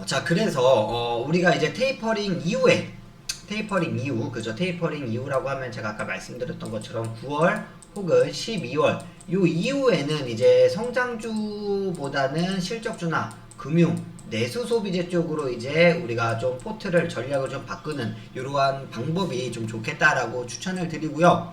자, 그래서 우리가 이제 테이퍼링 이후에 테이퍼링 이후, 그죠? 테이퍼링 이후라고 하면 제가 아까 말씀드렸던 것처럼 9월 혹은 12월 요 이후에는 이제 성장주보다는 실적주나 금융, 내수 소비재 쪽으로 이제 우리가 좀 포트를 전략을 좀 바꾸는 이러한 방법이 좀 좋겠다라고 추천을 드리고요.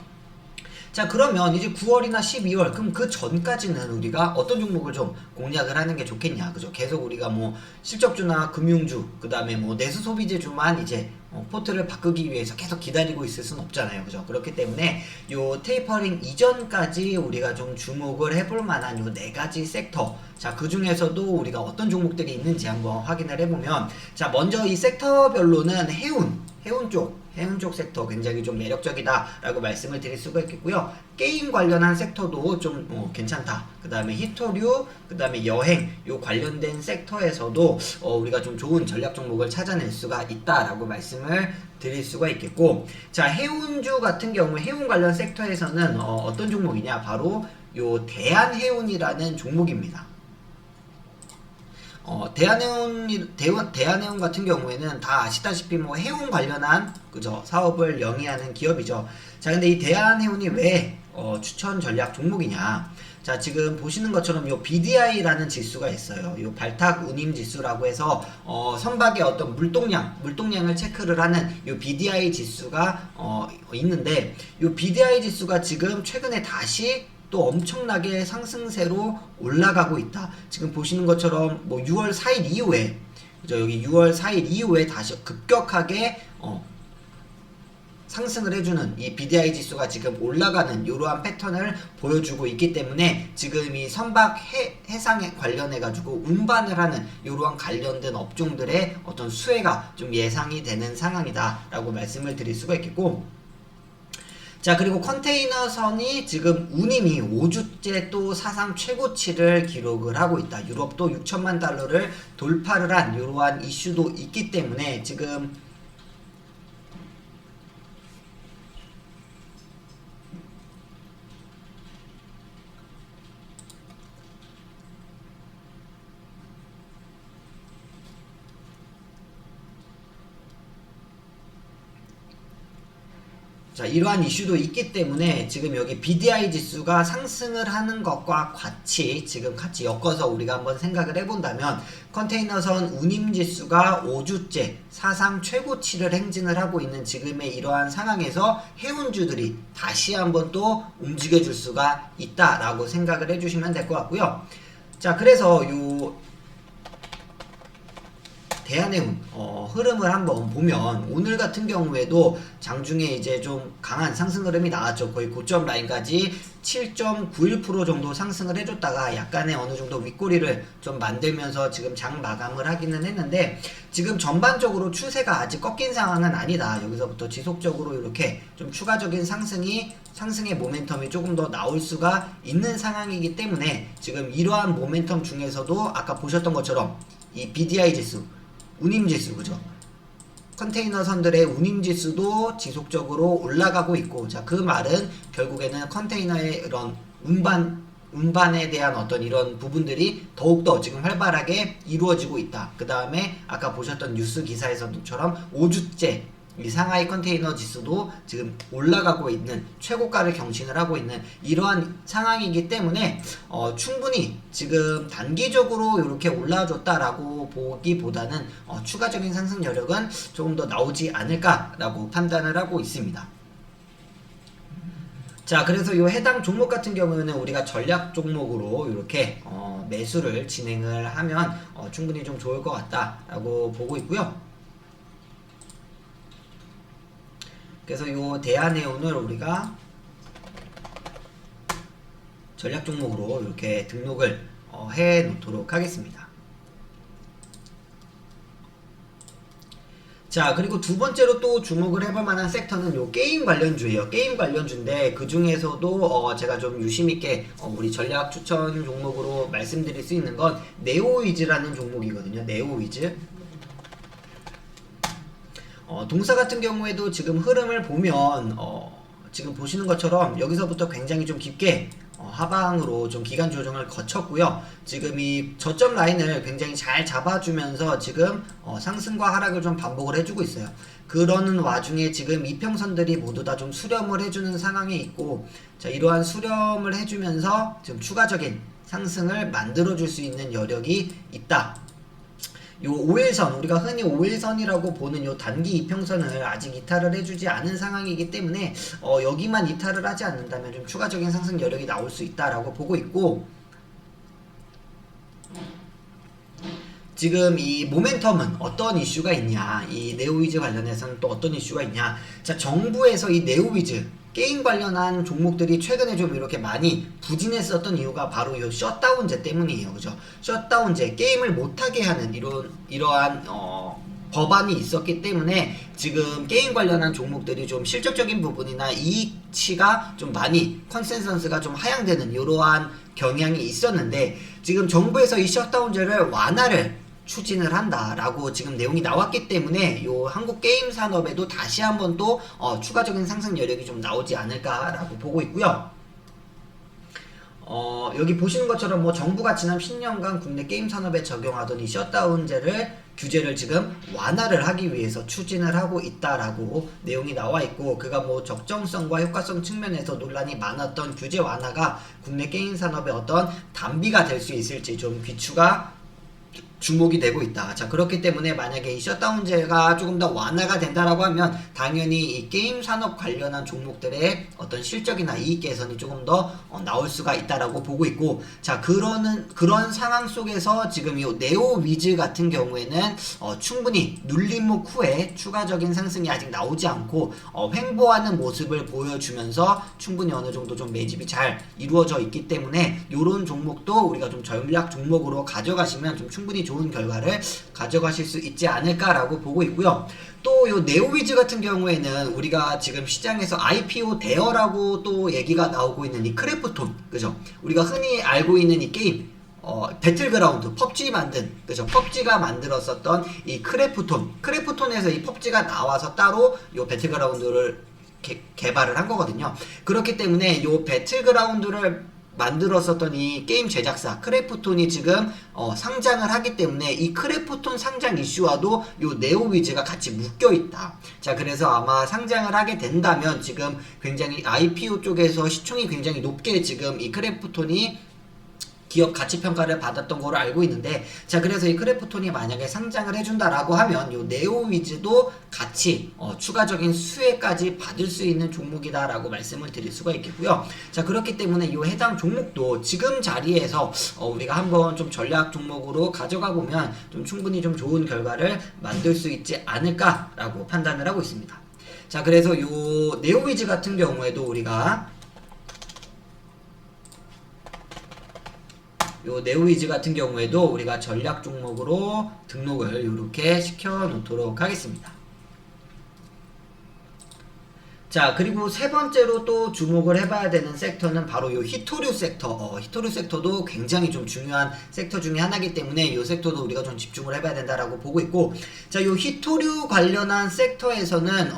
자, 그러면 이제 9월이나 12월, 그럼 그 전까지는 우리가 어떤 종목을 좀 공략을 하는 게 좋겠냐, 그죠? 계속 우리가 뭐 실적주나 금융주, 그 다음에 뭐 내수 소비재주만 이제 포트를 바꾸기 위해서 계속 기다리고 있을 순 없잖아요, 그죠? 그렇기 때문에 요 테이퍼링 이전까지 우리가 좀 주목을 해볼 만한 요 네 가지 섹터, 자, 그 중에서도 우리가 어떤 종목들이 있는지 한번 확인을 해보면, 자, 먼저 이 섹터별로는 해운 쪽 섹터 굉장히 좀 매력적이다라고 말씀을 드릴 수가 있겠고요. 게임 관련한 섹터도 좀 괜찮다. 그 다음에 히토류, 그 다음에 여행 요 관련된 섹터에서도 우리가 좀 좋은 전략 종목을 찾아낼 수가 있다라고 말씀을 드릴 수가 있겠고, 자, 해운주 같은 경우 해운 관련 섹터에서는 어떤 종목이냐, 바로 요 대한해운이라는 종목입니다. 대한해운 같은 경우에는 다 아시다시피 뭐 해운 관련한 그죠 사업을 영위하는 기업이죠. 자, 근데 이 대한해운이 왜 추천 전략 종목이냐? 자, 지금 보시는 것처럼 요 BDI라는 지수가 있어요. 요 발탁 운임 지수라고 해서 선박의 어떤 물동량을 체크를 하는 요 BDI 지수가 있는데, 요 BDI 지수가 지금 최근에 다시 또 엄청나게 상승세로 올라가고 있다. 지금 보시는 것처럼 뭐 6월 4일 이후에, 그죠? 여기 6월 4일 이후에 다시 급격하게 상승을 해주는 이 BDI 지수가 지금 올라가는 이러한 패턴을 보여주고 있기 때문에 지금 이 선박 해상에 관련해 가지고 운반을 하는 이러한 관련된 업종들의 어떤 수혜가 좀 예상이 되는 상황이다라고 말씀을 드릴 수가 있겠고, 자, 그리고 컨테이너선이 지금 운임이 5주째 또 사상 최고치를 기록을 하고 있다. 유럽도 6천만 달러를 돌파를 한 이러한 이슈도 있기 때문에 지금 자, 이러한 이슈도 있기 때문에 지금 여기 BDI 지수가 상승을 하는 것과 같이 지금 같이 엮어서 우리가 한번 생각을 해본다면, 컨테이너선 운임 지수가 5주째 사상 최고치를 행진을 하고 있는 지금의 이러한 상황에서 해운주들이 다시 한번 또 움직여줄 수가 있다라고 생각을 해주시면 될 것 같고요. 자, 그래서 요 대한해운 흐름을 한번 보면 오늘 같은 경우에도 장중에 이제 좀 강한 상승 흐름이 나왔죠. 거의 고점 라인까지 7.91% 정도 상승을 해줬다가 약간의 어느 정도 윗꼬리를 좀 만들면서 지금 장 마감을 하기는 했는데, 지금 전반적으로 추세가 아직 꺾인 상황은 아니다. 여기서부터 지속적으로 이렇게 좀 추가적인 상승의 모멘텀이 조금 더 나올 수가 있는 상황이기 때문에 지금 이러한 모멘텀 중에서도 아까 보셨던 것처럼 이 BDI 지수, 운임지수, 그죠? 컨테이너 선들의 운임지수도 지속적으로 올라가고 있고, 자, 그 말은 결국에는 컨테이너의 이런 운반에 대한 어떤 이런 부분들이 더욱더 지금 활발하게 이루어지고 있다. 그 다음에 아까 보셨던 뉴스 기사에서처럼 5주째 이 상하이 컨테이너 지수도 지금 올라가고 있는, 최고가를 경신을 하고 있는 이러한 상황이기 때문에 충분히 지금 단기적으로 이렇게 올라줬다라고 보기보다는 추가적인 상승 여력은 조금 더 나오지 않을까라고 판단을 하고 있습니다. 자, 그래서 이 해당 종목 같은 경우에는 우리가 전략 종목으로 이렇게 매수를 진행을 하면 충분히 좀 좋을 것 같다라고 보고 있고요. 그래서 이 대한해운을 우리가 전략 종목으로 이렇게 등록을 해 놓도록 하겠습니다. 자, 그리고 두 번째로 또 주목을 해볼 만한 섹터는 요 게임 관련주예요. 게임 관련주인데 그 중에서도 제가 좀 유심있게 우리 전략 추천 종목으로 말씀드릴 수 있는 건 네오위즈라는 종목이거든요. 네오위즈. 동사 같은 경우에도 지금 흐름을 보면 지금 보시는 것처럼 여기서부터 굉장히 좀 깊게 하방으로 좀 기간 조정을 거쳤고요. 지금 이 저점 라인을 굉장히 잘 잡아주면서 지금 상승과 하락을 좀 반복을 해주고 있어요. 그러는 와중에 지금 이평선들이 모두 다 좀 수렴을 해주는 상황에 있고, 자, 이러한 수렴을 해주면서 지금 추가적인 상승을 만들어줄 수 있는 여력이 있다. 요 5일선, 우리가 흔히 5일선이라고 보는 요 단기 이평선을 아직 이탈을 해주지 않은 상황이기 때문에 여기만 이탈을 하지 않는다면 좀 추가적인 상승 여력이 나올 수 있다라고 보고 있고, 지금 이 모멘텀은 어떤 이슈가 있냐, 이 네오위즈 관련해서는 또 어떤 이슈가 있냐. 자, 정부에서 이 네오위즈 게임 관련한 종목들이 최근에 좀 이렇게 많이 부진했었던 이유가 바로 이 셧다운제 때문이에요. 그죠? 셧다운제, 게임을 못하게 하는 이러한 법안이 있었기 때문에 지금 게임 관련한 종목들이 좀 실적적인 부분이나 이익치가 좀 많이 컨센서스가 좀 하향되는 이러한 경향이 있었는데, 지금 정부에서 이 셧다운제를 완화를 추진을 한다라고 지금 내용이 나왔기 때문에 요 한국 게임 산업에도 다시 한번 또 추가적인 상승 여력이 좀 나오지 않을까라고 보고 있고요. 여기 보시는 것처럼 뭐 정부가 지난 10년간 국내 게임 산업에 적용하던 이 셧다운제를 규제를 지금 완화를 하기 위해서 추진을 하고 있다라고 내용이 나와 있고, 그가 뭐 적정성과 효과성 측면에서 논란이 많았던 규제 완화가 국내 게임 산업의 어떤 단비가 될 수 있을지 좀 귀추가 주목이 되고 있다. 자, 그렇기 때문에 만약에 이 셧다운제가 조금 더 완화가 된다라고 하면 당연히 이 게임 산업 관련한 종목들의 어떤 실적이나 이익 개선이 조금 더 나올 수가 있다라고 보고 있고, 자, 그런 상황 속에서 지금 이 네오위즈 같은 경우에는 충분히 눌림목 후에 추가적인 상승이 아직 나오지 않고 횡보하는 모습을 보여주면서 충분히 어느 정도 좀 매집이 잘 이루어져 있기 때문에 이런 종목도 우리가 좀 전략 종목으로 가져가시면 좀 충분히 좋은 결과를 가져가실 수 있지 않을까라고 보고 있고요. 또 요 네오위즈 같은 경우에는 우리가 지금 시장에서 IPO 대여라고 또 얘기가 나오고 있는 이 크래프톤, 그죠? 우리가 흔히 알고 있는 이 게임 배틀그라운드, 펍지 만든, 그죠? 펍지가 만들었었던 이 크래프톤에서 이 펍지가 나와서 따로 요 배틀그라운드를 개발을 한 거거든요. 그렇기 때문에 요 배틀그라운드를 만들었었던 이 게임 제작사 크래프톤이 지금 상장을 하기 때문에 이 크래프톤 상장 이슈와도 요 네오위즈가 같이 묶여 있다. 자, 그래서 아마 상장을 하게 된다면 지금 굉장히 IPO 쪽에서 시총이 굉장히 높게 지금 이 크래프톤이 기업 가치 평가를 받았던 거로 알고 있는데, 자, 그래서 이 크래프톤이 만약에 상장을 해준다라고 하면 요 네오위즈도 같이 추가적인 수혜까지 받을 수 있는 종목이다라고 말씀을 드릴 수가 있겠고요. 자, 그렇기 때문에 요 해당 종목도 지금 자리에서 우리가 한번 좀 전략 종목으로 가져가 보면 좀 충분히 좀 좋은 결과를 만들 수 있지 않을까라고 판단을 하고 있습니다. 자, 그래서 요 네오위즈 같은 경우에도 우리가 요 네오위즈 같은 경우에도 우리가 전략 종목으로 등록을 이렇게 시켜 놓도록 하겠습니다. 자, 그리고 세 번째로 또 주목을 해봐야 되는 섹터는 바로 요 히토류 섹터. 히토류 sektor도 굉장히 좀 중요한 섹터 중에 하나이기 때문에 이 섹터도 우리가 좀 집중을 해봐야 된다라고 보고 있고, 자, 요 히토류 관련한 섹터에서는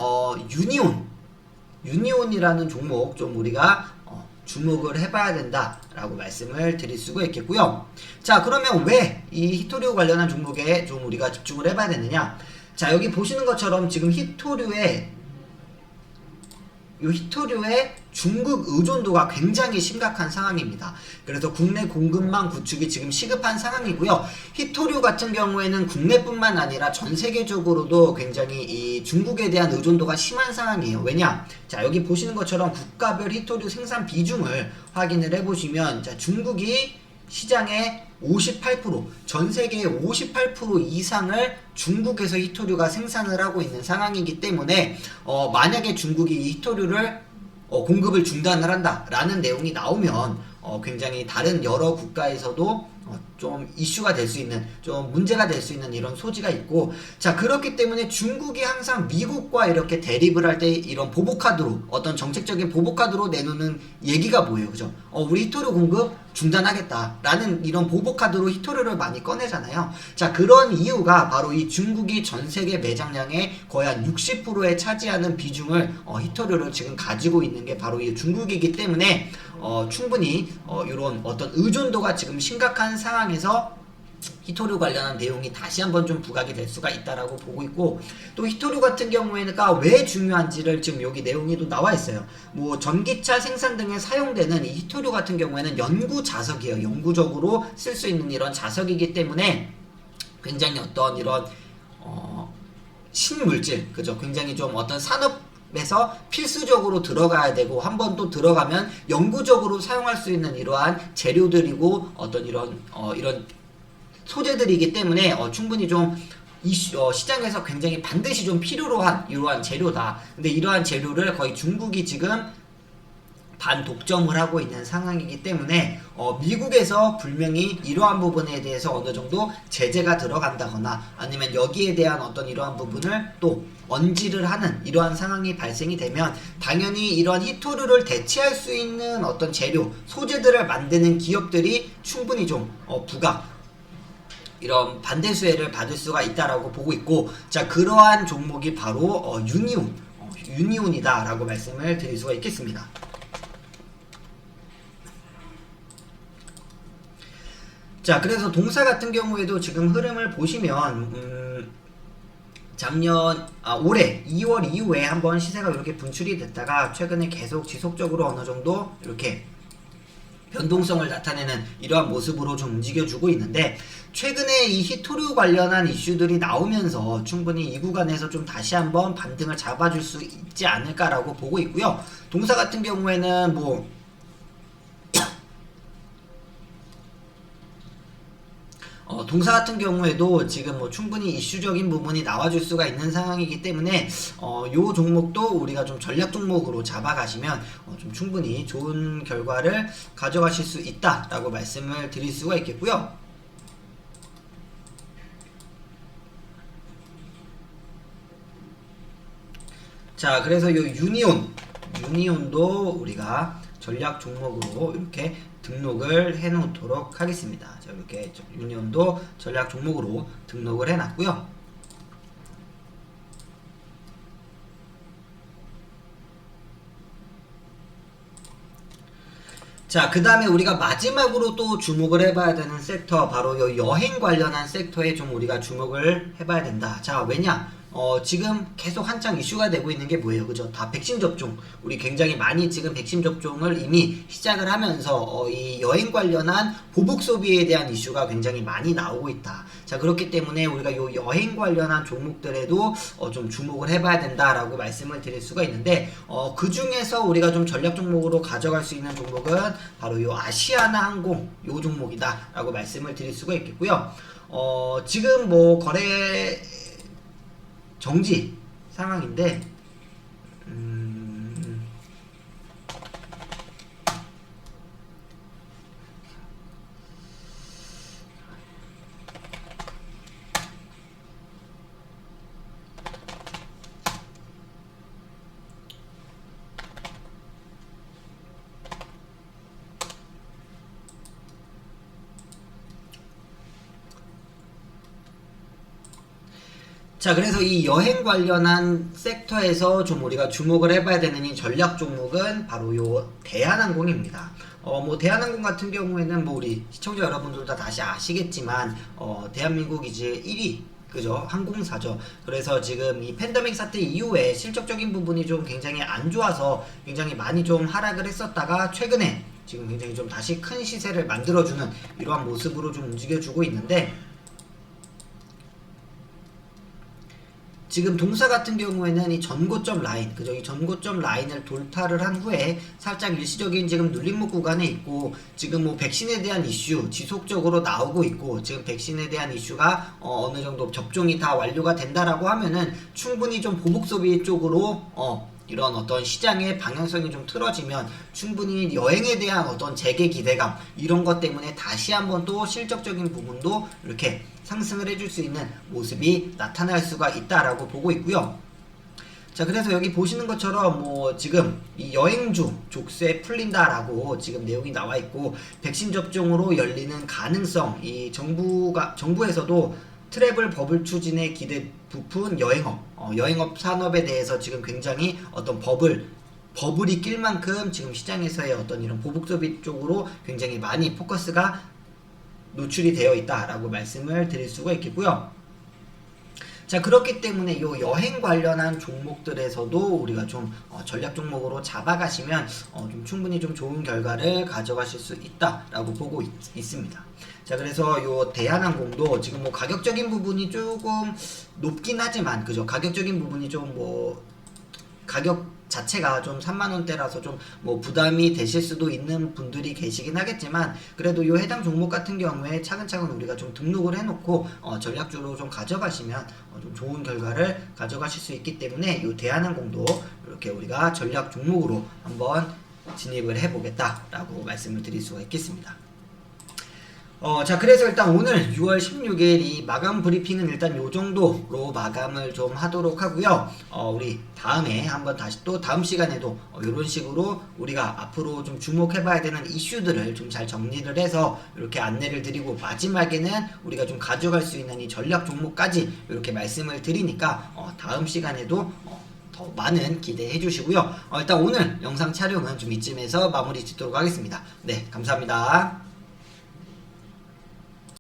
유니온이라는 종목 좀 우리가 주목을 해봐야 된다라고 말씀을 드릴 수가 있겠고요. 자, 그러면 왜 이 히토류 관련한 종목에 좀 우리가 집중을 해봐야 되느냐? 자, 여기 보시는 것처럼 지금 히토류의 중국 의존도가 굉장히 심각한 상황입니다. 그래서 국내 공급망 구축이 지금 시급한 상황이고요. 히토류 같은 경우에는 국내뿐만 아니라 전 세계적으로도 굉장히 이 중국에 대한 의존도가 심한 상황이에요. 왜냐? 자, 여기 보시는 것처럼 국가별 히토류 생산 비중을 확인을 해보시면, 자, 중국이 시장의 58%, 전 세계의 58% 이상을 중국에서 히토류가 생산을 하고 있는 상황이기 때문에 만약에 중국이 이 히토류를 공급을 중단을 한다라는 내용이 나오면 굉장히 다른 여러 국가에서도 좀 이슈가 될 수 있는, 좀 문제가 될 수 있는 이런 소지가 있고, 자, 그렇기 때문에 중국이 항상 미국과 이렇게 대립을 할 때 이런 보복카드로, 어떤 정책적인 보복카드로 내놓는 얘기가 뭐예요, 그죠? 우리 히토류 공급 중단하겠다라는 이런 보복카드로 히토류를 많이 꺼내잖아요. 자, 그런 이유가 바로 이 중국이 전 세계 매장량의 거의 한 60%에 차지하는 비중을 히토류를 지금 가지고 있는 게 바로 이 중국이기 때문에 충분히 이런 어떤 의존도가 지금 심각한 상황에서 히토류 관련한 내용이 다시 한번 좀 부각이 될 수가 있다라고 보고 있고, 또 히토류 같은 경우에는 왜 중요한지를 지금 여기 내용이 또 나와 있어요. 뭐 전기차 생산 등에 사용되는 이 히토류 같은 경우에는 연구 자석이에요. 영구적으로 쓸 수 있는 이런 자석이기 때문에 굉장히 어떤 이런 신물질, 그죠? 굉장히 좀 어떤 산업에서 필수적으로 들어가야 되고, 한 번 또 들어가면 영구적으로 사용할 수 있는 이러한 재료들이고, 어떤 이런 소재들이기 때문에 충분히 좀 시장에서 굉장히 반드시 좀 필요로 한 이러한 재료다. 근데 이러한 재료를 거의 중국이 지금 반독점을 하고 있는 상황이기 때문에 미국에서 분명히 이러한 부분에 대해서 어느 정도 제재가 들어간다거나, 아니면 여기에 대한 어떤 이러한 부분을 또 언지를 하는 이러한 상황이 발생이 되면, 당연히 이러한 히토류를 대체할 수 있는 어떤 재료, 소재들을 만드는 기업들이 충분히 좀 부각, 이런 반대 수혜를 받을 수가 있다라고 보고 있고, 자, 그러한 종목이 바로 유니온이다라고 말씀을 드릴 수가 있겠습니다. 자, 그래서 동사 같은 경우에도 지금 흐름을 보시면 올해 2월 이후에 한번 시세가 이렇게 분출이 됐다가 최근에 계속 지속적으로 어느 정도 이렇게 변동성을 나타내는 이러한 모습으로 좀 움직여주고 있는데, 최근에 이 히토류 관련한 이슈들이 나오면서 충분히 이 구간에서 좀 다시 한번 반등을 잡아줄 수 있지 않을까라고 보고 있고요. 동사 같은 경우에는 동사 같은 경우에도 지금 충분히 이슈적인 부분이 나와줄 수가 있는 상황이기 때문에 요 종목도 우리가 좀 전략 종목으로 잡아가시면 좀 충분히 좋은 결과를 가져가실 수 있다라고 말씀을 드릴 수가 있겠고요. 자, 그래서 요 유니온도 우리가 전략 종목으로 이렇게 등록을 해 놓도록 하겠습니다. 자, 이렇게 유니온도 전략 종목으로 등록을 해 놨고요. 자, 그 다음에 우리가 마지막으로 또 주목을 해봐야 되는 섹터, 바로 요 여행 관련한 섹터에 좀 우리가 주목을 해봐야 된다. 자, 왜냐? 지금 계속 한창 이슈가 되고 있는 게 뭐예요? 그죠? 다 백신 접종. 우리 굉장히 많이 지금 백신 접종을 이미 시작을 하면서 이 여행 관련한 보복 소비에 대한 이슈가 굉장히 많이 나오고 있다. 자, 그렇기 때문에 우리가 요 여행 관련한 종목들에도 좀 주목을 해봐야 된다라고 말씀을 드릴 수가 있는데, 그 중에서 우리가 좀 전략 종목으로 가져갈 수 있는 종목은 바로 요 아시아나 항공 요 종목이다라고 말씀을 드릴 수가 있겠고요. 지금 거래 정지 상황인데, 자, 그래서 이 여행 관련한 섹터에서 좀 우리가 주목을 해봐야 되는 이 전략 종목은 바로 요 대한항공입니다. 대한항공 같은 경우에는 우리 시청자 여러분들 다 다시 아시겠지만, 대한민국 이제 1위, 그죠? 항공사죠. 그래서 지금 이 팬데믹 사태 이후에 실적적인 부분이 좀 굉장히 안 좋아서 굉장히 많이 좀 하락을 했었다가, 최근에 지금 굉장히 좀 다시 큰 시세를 만들어주는 이러한 모습으로 좀 움직여주고 있는데, 지금 동사 같은 경우에는 이 전고점 라인, 그죠? 이 전고점 라인을 돌파를 한 후에 살짝 일시적인 지금 눌림목 구간에 있고, 지금 백신에 대한 이슈 지속적으로 나오고 있고, 지금 백신에 대한 이슈가 어느 정도 접종이 다 완료가 된다라고 하면은 충분히 좀 보복 소비 쪽으로 이런 어떤 시장의 방향성이 좀 틀어지면 충분히 여행에 대한 어떤 재개 기대감 이런 것 때문에 다시 한번 또 실적적인 부분도 이렇게 상승을 해줄 수 있는 모습이 나타날 수가 있다라고 보고 있고요. 자, 그래서 여기 보시는 것처럼 뭐 지금 이 여행주 족쇄 풀린다라고 지금 내용이 나와 있고, 백신 접종으로 열리는 가능성, 이 정부에서도 트래블 버블 추진에 기대 부푼 여행업 산업에 대해서 지금 굉장히 어떤 버블이 낄 만큼 지금 시장에서의 어떤 이런 보복 소비 쪽으로 굉장히 많이 포커스가 노출이 되어 있다라고 말씀을 드릴 수가 있겠고요. 자, 그렇기 때문에 요 여행 관련한 종목들에서도 우리가 좀 전략 종목으로 잡아가시면 좀 충분히 좀 좋은 결과를 가져가실 수 있다라고 보고 있습니다. 자, 그래서 요 대한항공도 지금 뭐 가격적인 부분이 조금 높긴 하지만, 그죠? 가격적인 부분이 좀 뭐 가격 자체가 좀 3만원대라서 좀 뭐 부담이 되실 수도 있는 분들이 계시긴 하겠지만, 그래도 요 해당 종목 같은 경우에 차근차근 우리가 좀 등록을 해놓고 전략주로 좀 가져가시면 좀 좋은 결과를 가져가실 수 있기 때문에 요 대한항공도 이렇게 우리가 전략 종목으로 한번 진입을 해보겠다라고 말씀을 드릴 수가 있겠습니다. 자, 그래서 일단 오늘 6월 16일 이 마감 브리핑은 일단 요 정도로 마감을 좀 하도록 하고요. 우리 다음에 한번 다시 또 다음 시간에도 이런 식으로 우리가 앞으로 좀 주목해봐야 되는 이슈들을 좀 잘 정리를 해서 이렇게 안내를 드리고, 마지막에는 우리가 좀 가져갈 수 있는 이 전략 종목까지 이렇게 말씀을 드리니까 다음 시간에도 더 많은 기대해 주시고요. 일단 오늘 영상 촬영은 좀 이쯤에서 마무리 짓도록 하겠습니다. 네, 감사합니다.